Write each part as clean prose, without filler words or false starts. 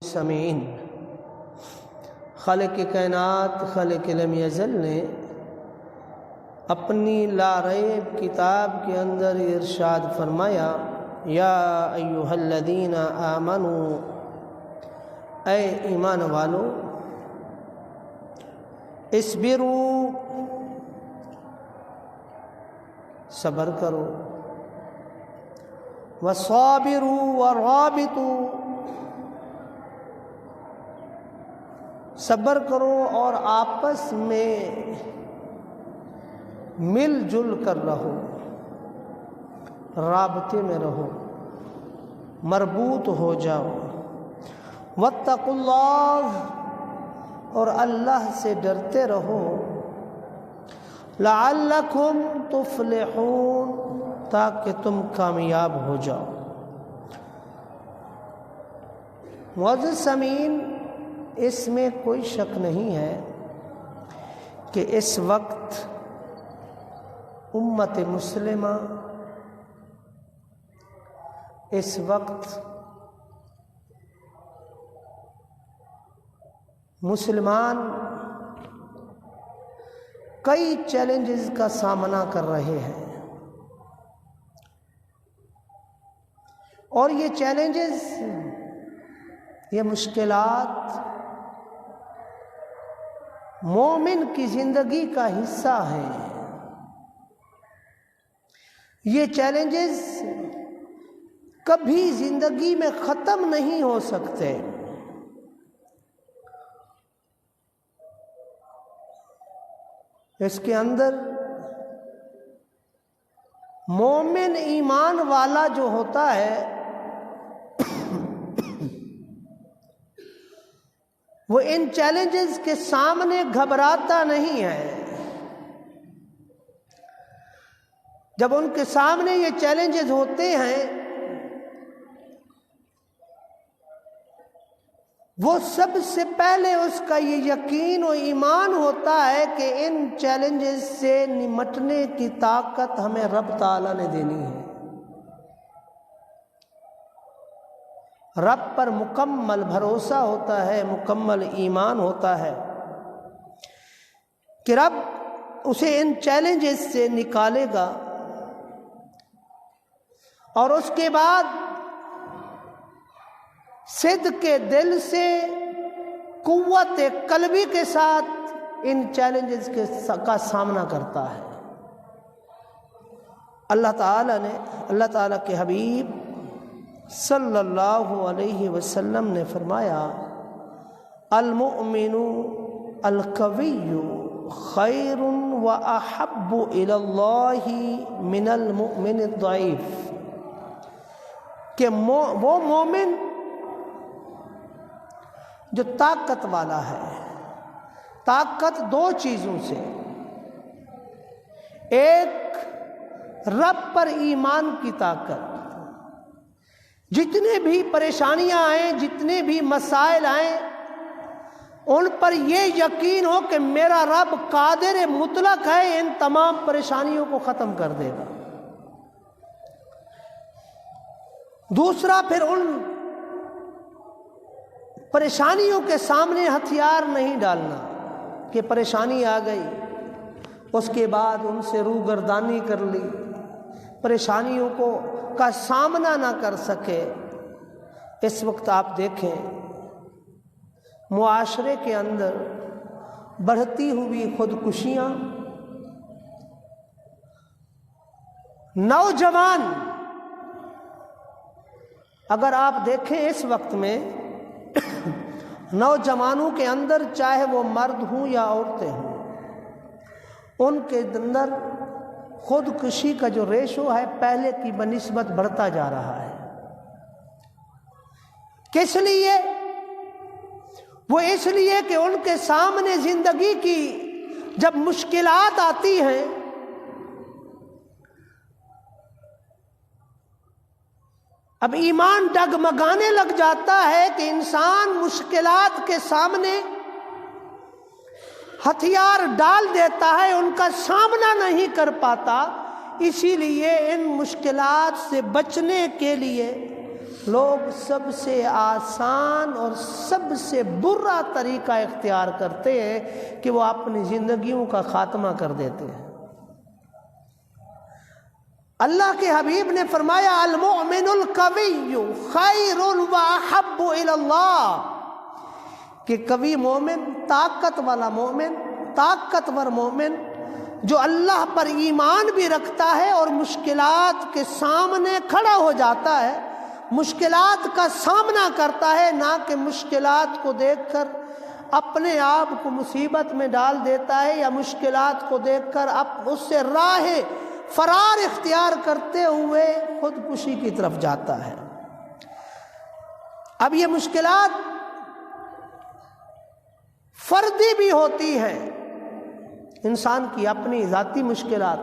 سمین خالق کائنات خالق لم یزل نے اپنی لا ریب کتاب کے اندر ارشاد فرمایا، یا ایھا الذین آمنوا، اے ایمان والو، اصبروا، صبر کرو، وصابروا ورابطوا، صبر کرو اور آپس میں مل جل کر رہو، رابطے میں رہو، مربوط ہو جاؤ، واتقوا اللہ، اور اللہ سے ڈرتے رہو، لعلکم تفلحون، تاکہ تم کامیاب ہو جاؤ۔ معزز سامعین، اس میں کوئی شک نہیں ہے کہ اس وقت امت مسلمہ، اس وقت مسلمان کئی چیلنجز کا سامنا کر رہے ہیں، اور یہ چیلنجز، یہ مشکلات مومن کی زندگی کا حصہ ہے۔ یہ چیلنجز کبھی زندگی میں ختم نہیں ہو سکتے۔ اس کے اندر مومن ایمان والا جو ہوتا ہے وہ ان چیلنجز کے سامنے گھبراتا نہیں ہے۔ جب ان کے سامنے یہ چیلنجز ہوتے ہیں، وہ سب سے پہلے اس کا یہ یقین و ایمان ہوتا ہے کہ ان چیلنجز سے نمٹنے کی طاقت ہمیں رب تعالیٰ نے دینی ہے۔ رب پر مکمل بھروسہ ہوتا ہے، مکمل ایمان ہوتا ہے کہ رب اسے ان چیلنجز سے نکالے گا، اور اس کے بعد صدق کے دل سے، قوت قلبی کے ساتھ ان چیلنجز کا سامنا کرتا ہے۔ اللہ تعالیٰ کے حبیب صلی اللہ علیہ وسلم نے فرمایا، المؤمن القوی خیر واحب الی اللہ من المؤمن الضعیف، کہ وہ مومن جو طاقت والا ہے، طاقت دو چیزوں سے، ایک رب پر ایمان کی طاقت، جتنے بھی پریشانیاں آئیں، جتنے بھی مسائل آئیں، ان پر یہ یقین ہو کہ میرا رب قادر مطلق ہے، ان تمام پریشانیوں کو ختم کر دے گا۔ دوسرا، پھر ان پریشانیوں کے سامنے ہتھیار نہیں ڈالنا کہ پریشانی آ گئی، اس کے بعد ان سے روگردانی کر لی، پریشانیوں کا سامنا نہ کر سکے۔ اس وقت آپ دیکھیں معاشرے کے اندر بڑھتی ہوئی خودکشیاں، نوجوان، اگر آپ دیکھیں اس وقت میں نوجوانوں کے اندر، چاہے وہ مرد ہوں یا عورتیں ہوں، ان کے اندر خودکشی کا جو ریشو ہے پہلے کی بنسبت بڑھتا جا رہا ہے۔ کس لیے؟ وہ اس لیے کہ ان کے سامنے زندگی کی جب مشکلات آتی ہیں، اب ایمان ڈگمگانے لگ جاتا ہے کہ انسان مشکلات کے سامنے ہتھیار ڈال دیتا ہے، ان کا سامنا نہیں کر پاتا۔ اسی لیے ان مشکلات سے بچنے کے لیے لوگ سب سے آسان اور سب سے برا طریقہ اختیار کرتے ہیں کہ وہ اپنی زندگیوں کا خاتمہ کر دیتے ہیں۔ اللہ کے حبیب نے فرمایا المؤمن القوی خیر و احب الی اللہ، کہ قوی مومن، طاقت والا مومن، طاقتور مومن جو اللہ پر ایمان بھی رکھتا ہے اور مشکلات کے سامنے کھڑا ہو جاتا ہے، مشکلات کا سامنا کرتا ہے، نہ کہ مشکلات کو دیکھ کر اپنے آپ کو مصیبت میں ڈال دیتا ہے یا مشکلات کو دیکھ کر اس سے راہ فرار اختیار کرتے ہوئے خودکشی کی طرف جاتا ہے۔ اب یہ مشکلات فردی بھی ہوتی ہیں، انسان کی اپنی ذاتی مشکلات،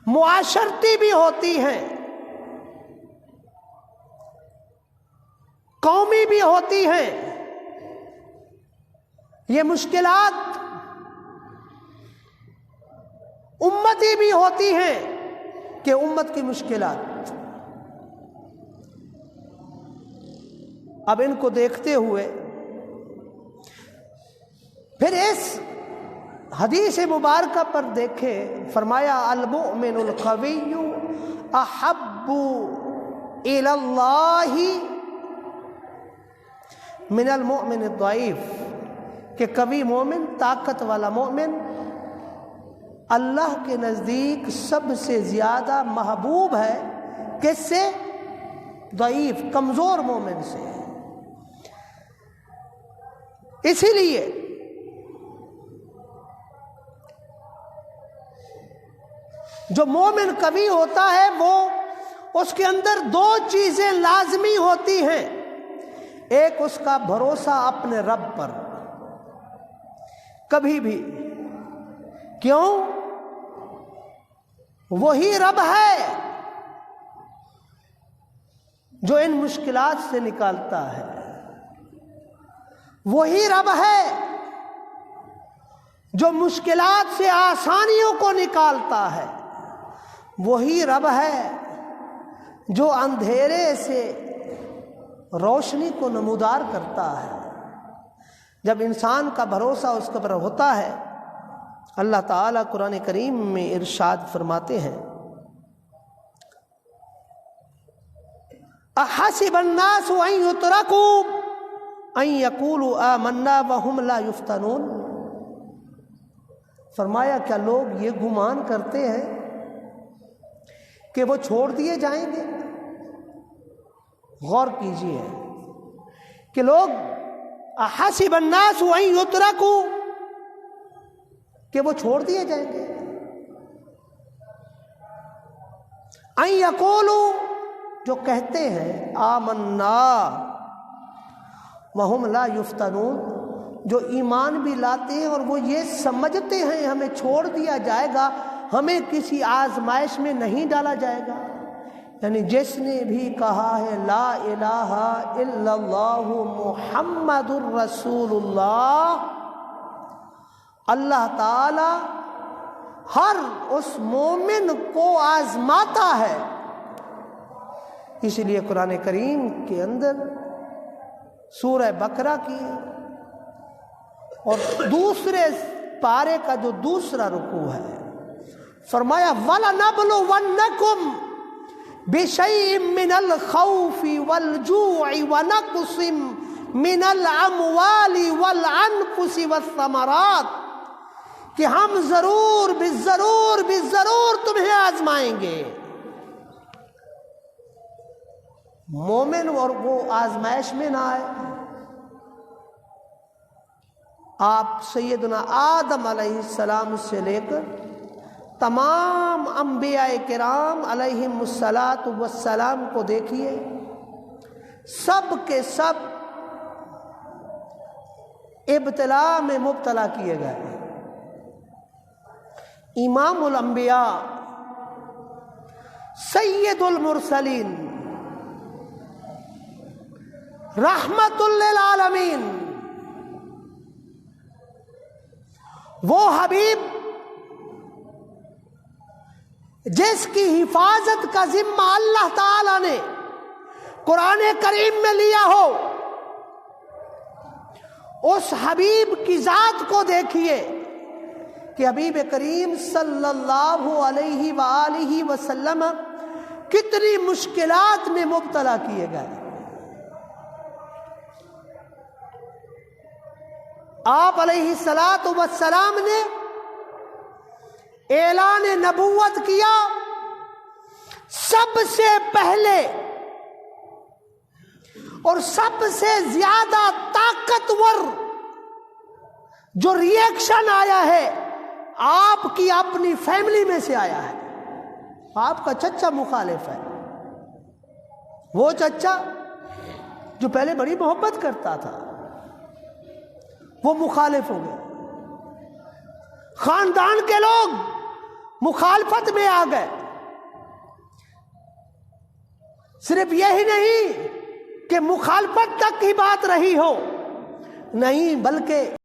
معاشرتی بھی ہوتی ہیں، قومی بھی ہوتی ہیں۔ یہ مشکلات امتی بھی ہوتی ہیں کہ امت کی مشکلات۔ اب ان کو دیکھتے ہوئے پھر اس حدیث مبارکہ پر دیکھیں، فرمایا المؤمن القوی احب الی اللہ من المؤمن الضعیف، کہ قوی مومن، طاقت والا مومن اللہ کے نزدیک سب سے زیادہ محبوب ہے کس سے؟ ضعیف، کمزور مومن سے۔ اسی لیے جو مومن قوی ہوتا ہے وہ اس کے اندر دو چیزیں لازمی ہوتی ہیں، ایک اس کا بھروسہ اپنے رب پر، کبھی بھی، کیوں؟ وہی رب ہے جو ان مشکلات سے نکالتا ہے، وہی رب ہے جو مشکلات سے آسانیوں کو نکالتا ہے، وہی رب ہے جو اندھیرے سے روشنی کو نمودار کرتا ہے۔ جب انسان کا بھروسہ اس پر ہوتا ہے، اللہ تعالیٰ قرآن کریم میں ارشاد فرماتے ہیں احسب الناس ان یترکوا ان یقولوا آمنا وهم لا یفتنون، فرمایا کیا لوگ یہ گمان کرتے ہیں کہ وہ چھوڑ دیے جائیں گے؟ غور کیجئے کہ لوگ احسب الناس ان یترکوا، کہ وہ چھوڑ دیے جائیں گے، ان یقولوا، جو کہتے ہیں آمنا وہم لا یفتنون، جو ایمان بھی لاتے ہیں اور وہ یہ سمجھتے ہیں ہمیں چھوڑ دیا جائے گا، ہمیں کسی آزمائش میں نہیں ڈالا جائے گا۔ یعنی جس نے بھی کہا ہے لا الہ الا اللہ محمد الرسول اللہ، اللہ تعالی ہر اس مومن کو آزماتا ہے۔ اس لیے قرآن کریم کے اندر سورہ بقرہ کی اور دوسرے پارے کا جو دوسرا رکوع ہے، فرمایا وَلَنَبْلُوَنَّكُمْ بِشَيْءٍ مِّنَ الْخَوْفِ وَالْجُوعِ وَنَقْصٍ مِّنَ الْأَمْوَالِ وَالْأَنفُسِ وَالثَّمَرَاتِ، کہ ہم ضرور بالضرور تمہیں آزمائیں گے۔ مومن اور وہ آزمائش میں نہ آئے۔ آپ سیدنا آدم علیہ السلام سے لے کر تمام انبیاء کرام علیہم السلام کو دیکھیے، سب کے سب ابتلا میں مبتلا کیے گئے۔ امام الانبیاء سید المرسلین رحمت للعالمین، وہ حبیب جس کی حفاظت کا ذمہ اللہ تعالی نے قرآن کریم میں لیا ہو، اس حبیب کی ذات کو دیکھیے کہ حبیب کریم صلی اللہ علیہ وآلہ وسلم کتنی مشکلات میں مبتلا کیے گئے۔ آپ علیہ السلام نے اعلان نبوت کیا، سب سے پہلے اور سب سے زیادہ طاقتور جو ریئیکشن آیا ہے آپ کی اپنی فیملی میں سے آیا ہے۔ آپ کا چچا مخالف ہے، وہ چچا جو پہلے بڑی محبت کرتا تھا وہ مخالف ہو گئے، خاندان کے لوگ مخالفت میں آ گئے۔ صرف یہی نہیں کہ مخالفت تک کی بات رہی ہو، نہیں بلکہ